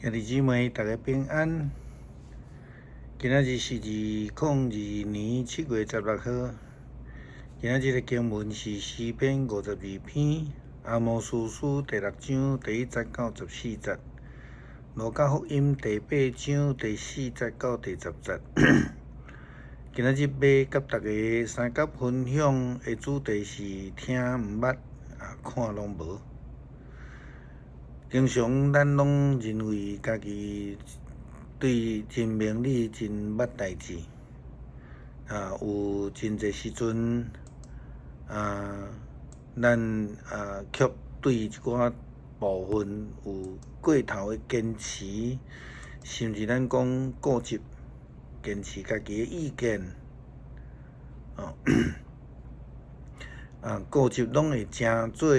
兄弟姊妹，大家平安。今仔日是2020年7月16号。今仔日的经文是诗篇52篇，阿摩司书第6章第1节到14节，路加福音第8章第4节到第10节。今仔日要甲大家三角分享的主题是听毋捌，看拢无。经常咱拢认为家己对真明理真捌代志，有真侪时阵，咱却对一寡部分有过头的坚持，甚至咱讲固执，坚持家己的意见，固执拢会成做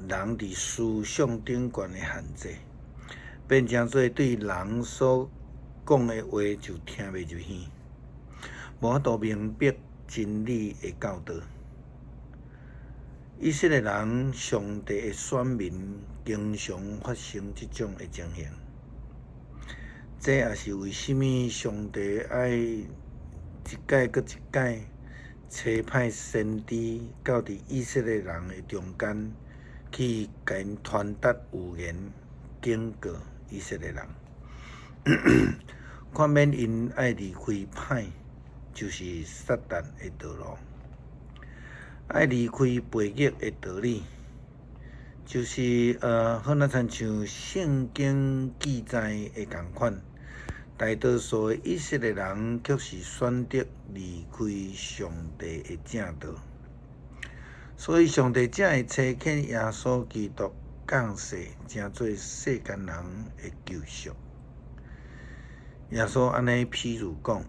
人伫思想顶悬的限制，变成做对人所讲的话就听袂入耳，无法度明白真理的教导。以色列人，上帝的选民，经常发生这种的情形。这也是为什么上帝爱一届搁一届差派先知到伫以色列人的中间，去甲因传达预言，警告以色列人，看免因爱离开歹，就是撒旦的道路；爱离开悖逆的道理，就是好若亲像圣经记载的共款。大多数的以色列人却是选择离开上帝的正道。所以，上帝才会差遣耶稣基督降世，成做世间人的救赎。耶稣安尼譬如讲，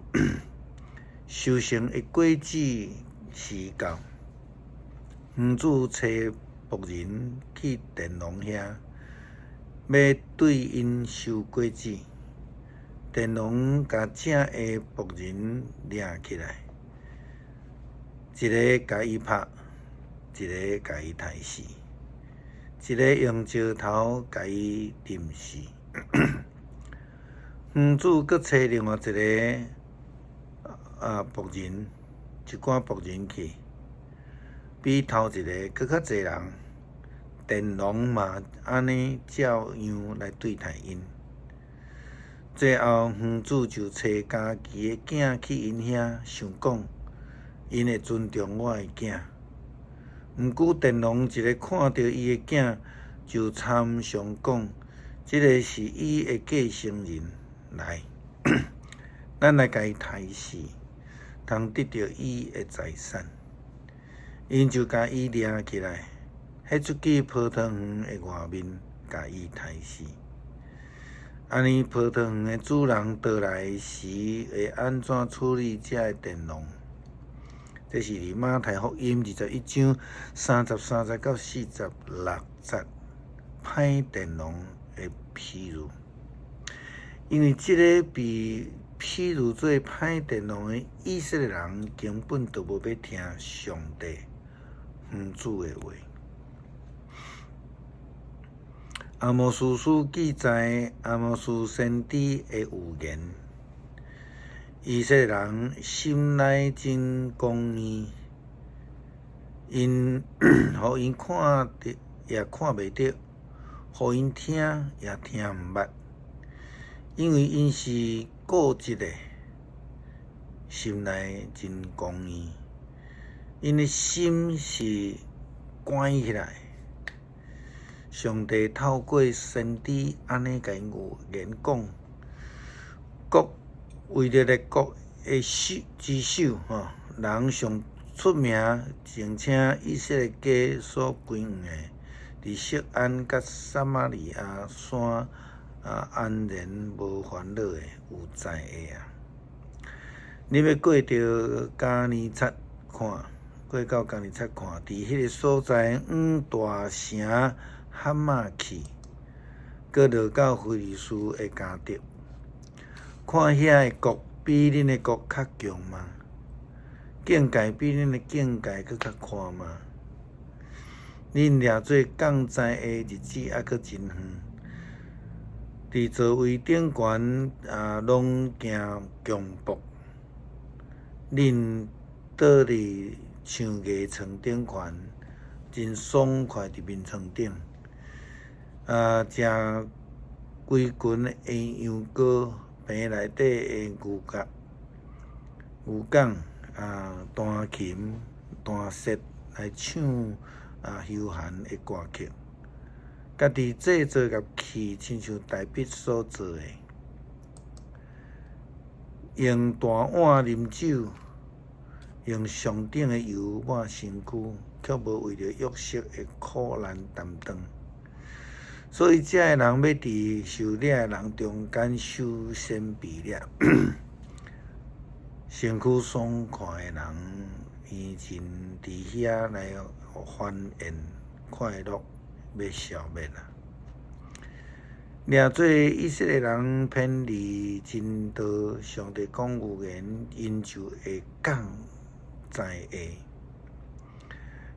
修行的果子时到，园主找仆人去田农遐，要对因收果子。田农甲正的仆人抓起来，一个甲伊拍，一个甲伊杀死，一个用石头甲伊钉死。园主搁找另外一个仆人，一寡仆人去，比头一个搁较侪人。田农嘛安尼照样来对待因。最后，园主就找家己的囝去因遐，想讲因会尊重我的囝。毋过，田农一个看到伊的囝，就参详讲：这个是伊的继承人，来，咱来甲伊杀死，通得到伊的财产。因就甲伊抓起来，迄出去泡汤园的外面，甲伊杀死。安尼，泡汤园的主人倒来时，会安怎处理这的田农？这是伫马太福音21章33节到46节，歹田农的譬喻。因为这个被譬喻做歹田农的以色列人，根本就无要听上帝园主的话。阿摩司书记载阿摩司先知的预言：以色列人心内真公义，因互因看得也看袂到，互因听也听毋捌，因为因是固执的，心内真公义，因的心是关起来。上帝透过先知安尼甲因言讲，国为着列国的之首，人上出名，并且以色列家所归远的，伫锡安甲撒玛利亚山安然无烦恼的，有知的啊！你要过着加尼察看，过到加尼察看，伫迄个所在大城哈马去，搁落到非利士的迦得，看遐的国比恁的国较强吗？境界比恁的境界搁较宽吗？恁掠做降灾的日子还搁真远，伫座位顶悬拢行强步，恁倒伫像艺床顶悬，真爽快伫面床顶。食规群的羊羔，棚内底的牛港弹琴、弹瑟来唱休闲的歌曲。家己制作乐器，亲像大笔所做的，用大碗啉酒，用上等的油抹身躯，却无为着约束的苦难担当。所以，遮个人要伫受掠的人中间修身避掠，身躯爽快的人，伊真伫遐来欢宴快乐，要消灭啦。掠做以色列人偏离真道，上帝讲有言，因就会降在下，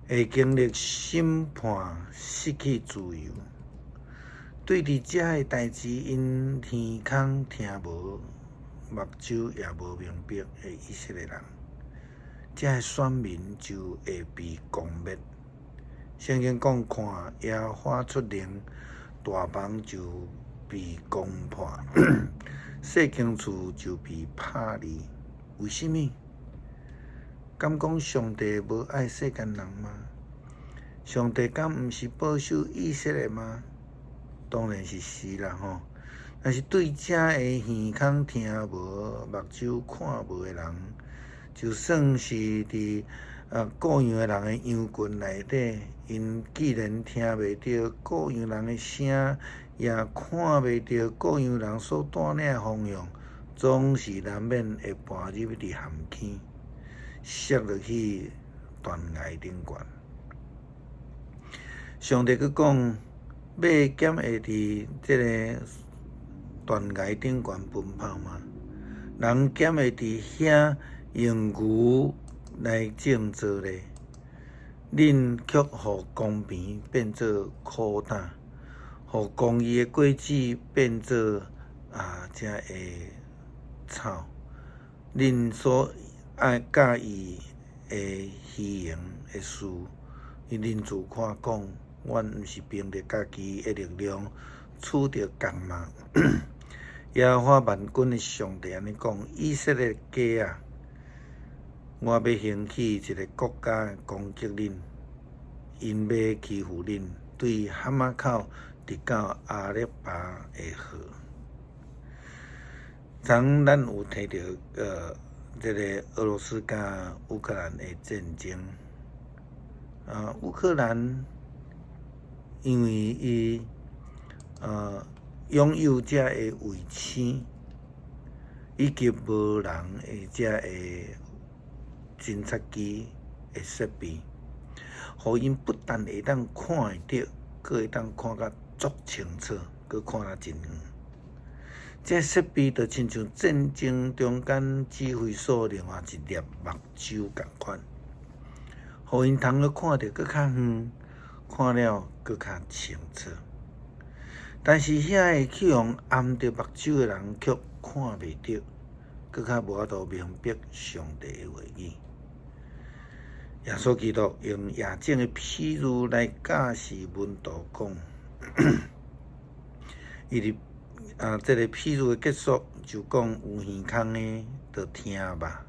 会经历审判，失去自由。对伫遮个代志，因耳孔听无，目睭也无明白的以色列人，遮个选民就会被攻灭。圣经讲，看耶和华出灵，大房就被攻破，细间厝就被拍离。为什么？敢讲上帝无爱世间人吗？上帝敢毋是保守以色列吗？当然是啦吼。但是对遮个耳孔听无、目睭看无的人，就算是伫各样的人的羊群内底，因既然听袂到各样人的声，也看袂到各样人所带领的方向，总是难免会绊入伫陷阱，摔落去断崖顶悬。上帝佫讲，马减会伫即个断崖顶悬奔跑吗？人减会伫遐用牛来种作咧？恁却互公平变做苦胆，互公义的果子变做遮个草。恁所爱介意的虚荣的事，恁自看讲，阮毋是凭着家己的力量取得功吗？耶和华万军的上帝安尼讲：以色列家啊，我要兴起一个国家攻击恁，因要欺负恁，对哈马口直到阿勒巴的河。咱有睇到这个俄罗斯甲乌克兰的战争乌克兰因为伊拥有遮个卫星以及无人的遮个侦察机的设备，互因不但会当看会到，佫会当看甲足清楚，佫看甲真远。这设备就亲像战争中间指挥所另外一粒目睭共款，互因通去看到佫较远，看了佫较清楚。但是遐会去用暗着目睭的人却看袂到，佫较无法度明白上帝的话语。耶稣基督用夜景的譬喻来教示门徒讲，伊伫这个譬喻的结束就讲有耳孔的就听吧，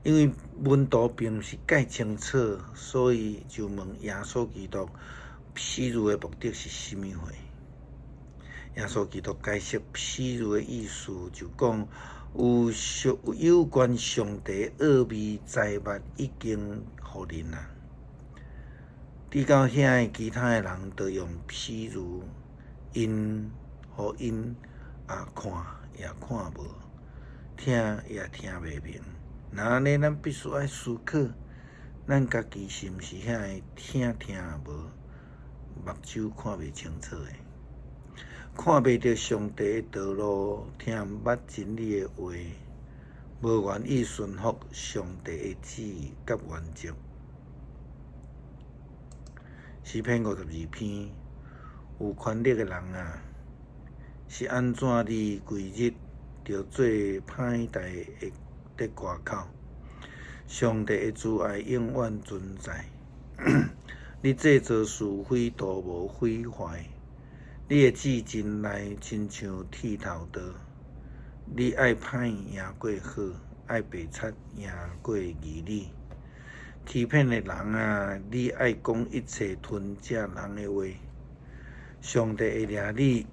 因为门徒并不是介清楚，所以就问耶稣基督譬喻的目的是甚么货？耶稣基督解释譬喻的意思，就讲有关上帝奥秘财物已经互恁啦。伫到遐的其他的人，就用譬喻，互因看也看无，听也听袂明。那安尼，咱必须爱思考，咱家己是毋是遐个听无，目睭看袂清楚的？看袂到上帝的道路，听毋捌真理的话，无愿意顺服上帝的旨意甲原则。诗篇52篇，有权力的人啊，是安怎你规日着做歹代会伫外口？上帝的慈爱永远存在。你制造是非都无毁坏，你的至真内亲像铁头刀。你爱歹赢过好，爱白贼赢过义理。欺骗的人啊，你爱讲一切吞食人的话。上帝会掠你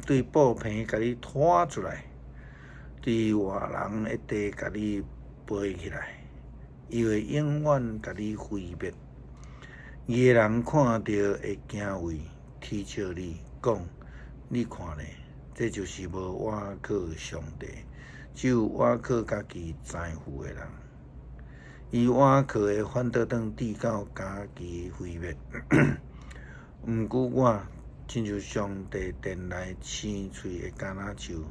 对布棚甲你拖出来，对外人的地甲你背起来，伊会永远甲你毁灭。伊个人看到会惊畏，啼笑你讲：你看咧，这就是无倚靠上帝，只有倚靠家己财富的人。伊倚靠的反倒转抵到家己毁灭。毋过我亲像上帝殿内生喙的橄榄树，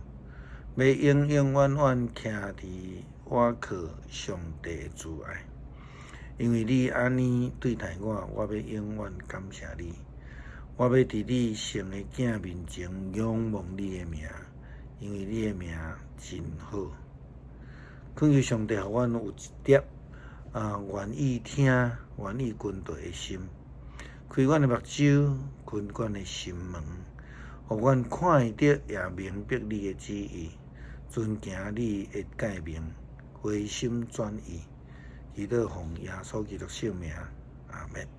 要永永远远徛伫倚靠上帝的慈爱。因为你安尼对待我，我要永远感谢你。我要伫你生的囝面前仰望你的名，因为你的名真好。恳求上帝互阮有一粒愿意听、愿意跟随的心，开阮的目睭，开阮的心门，互阮看会得也明白你的旨意，遵行你的诫命，回心转意。祈祷奉耶稣基督圣名，阿门。